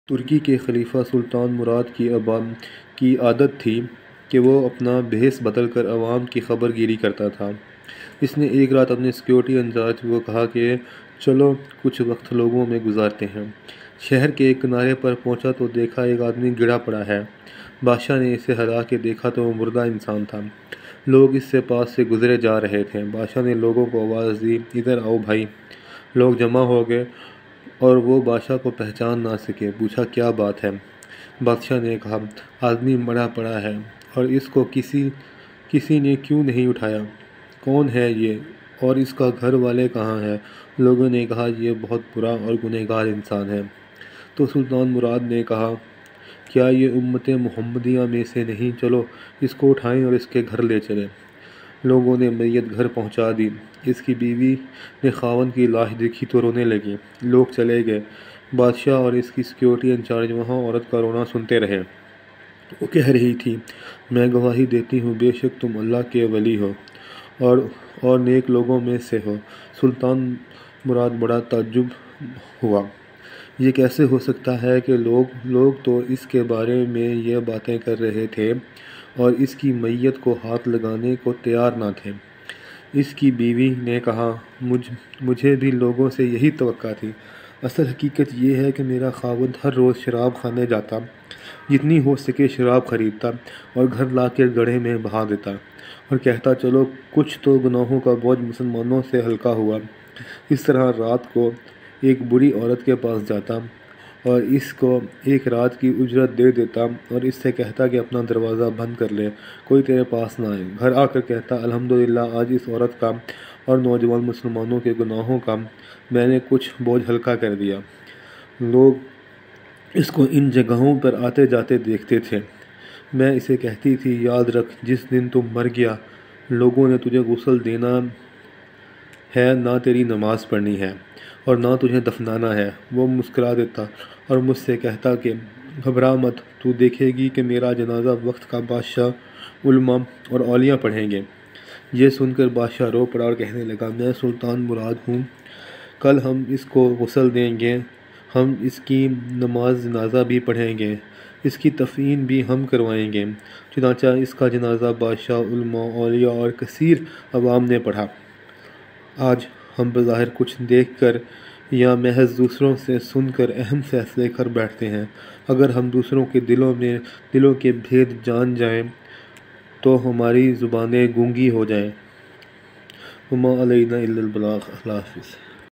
ترکی کے خلیفہ سلطان مراد کی عادت تھی کہ وہ اپنا بھیس بدل کر عوام کی خبر گیری کرتا تھا۔ اس نے ایک رات اپنے سیکورٹی انچارج کو کہا کہ چلو کچھ وقت لوگوں میں گزارتے ہیں۔ شہر کے ایک کنارے پر پہنچا تو دیکھا ایک آدمی گڑا پڑا ہے۔ بادشاہ نے اسے ہلا کے دیکھا تو وہ مردہ انسان تھا۔ لوگ اس سے پاس سے گزرے جا رہے تھے۔ بادشاہ نے لوگوں کو آواز دی، ادھر آؤ بھائی۔ لوگ جمع ہو گئے اور وہ بادشاہ کو پہچان نہ سکے۔ پوچھا کیا بات ہے؟ بادشاہ نے کہا آدمی مرا پڑا ہے اور اس کو کسی نے کیوں نہیں اٹھایا؟ کون ہے یہ اور اس کا گھر والے کہاں ہیں؟ لوگوں نے کہا یہ بہت برا اور گنہگار انسان ہے۔ تو سلطان مراد نے کہا کیا یہ امت محمدیہ میں سے نہیں؟ چلو اس کو اٹھائیں اور اس کے گھر لے چلیں۔ لوگوں نے میت گھر پہنچا دی۔ اس کی بیوی نے خاوند کی لاش دیکھی تو رونے لگی۔ لوگ چلے گئے۔ بادشاہ اور اس کی سیکورٹی انچارج وہاں عورت کا رونا سنتے رہے۔ وہ کہہ رہی تھی میں گواہی دیتی ہوں بے شک تم اللہ کے ولی ہو اور نیک لوگوں میں سے ہو۔ سلطان مراد بڑا تعجب ہوا۔ یہ کیسے ہو سکتا ہے کہ لوگ تو اس کے بارے میں یہ باتیں کر رہے تھے اور اس کی میت کو ہاتھ لگانے کو تیار نہ تھے۔ اس کی بیوی نے کہا مجھے بھی لوگوں سے یہی توقع تھی۔ اصل حقیقت یہ ہے کہ میرا خاوند ہر روز شراب خانے جاتا، جتنی ہو سکے شراب خریدتا اور گھر لا کے گڑھے میں بہا دیتا اور کہتا چلو کچھ تو گناہوں کا بوجھ مسلمانوں سے ہلکا ہوا۔ اس طرح رات کو ایک بوڑھی عورت کے پاس جاتا اور اس کو ایک رات کی اجرت دے دیتا اور اس سے کہتا کہ اپنا دروازہ بند کر لے، کوئی تیرے پاس نہ آئے۔ گھر آ کر کہتا الحمدللہ آج اس عورت کا اور نوجوان مسلمانوں کے گناہوں کا میں نے کچھ بوجھ ہلکا کر دیا۔ لوگ اس کو ان جگہوں پر آتے جاتے دیکھتے تھے۔ میں اسے کہتی تھی یاد رکھ جس دن تم مر گیا لوگوں نے تجھے غسل دینا ہے، نہ تیری نماز پڑھنی ہے اور نہ تجھے دفنانا ہے۔ وہ مسکرا دیتا اور مجھ سے کہتا کہ گھبرا مت، تو دیکھے گی کہ میرا جنازہ وقت کا بادشاہ، علماء اور اولیاء پڑھیں گے۔ یہ سن کر بادشاہ رو پڑا اور کہنے لگا میں سلطان مراد ہوں، کل ہم اس کو غسل دیں گے، ہم اس کی نماز جنازہ بھی پڑھیں گے، اس کی تفہیم بھی ہم کروائیں گے۔ چنانچہ اس کا جنازہ بادشاہ، علماء، اولیاء اور کثیر عوام نے پڑھا۔ آج ہم بظاہر کچھ دیکھ کر یا محض دوسروں سے سن کر اہم فیصلے کر بیٹھتے ہیں۔ اگر ہم دوسروں کے دلوں کے بھید جان جائیں تو ہماری زبانیں گونگی ہو جائیں۔ وما علینا الا البلاغ۔ اللہ حافظ۔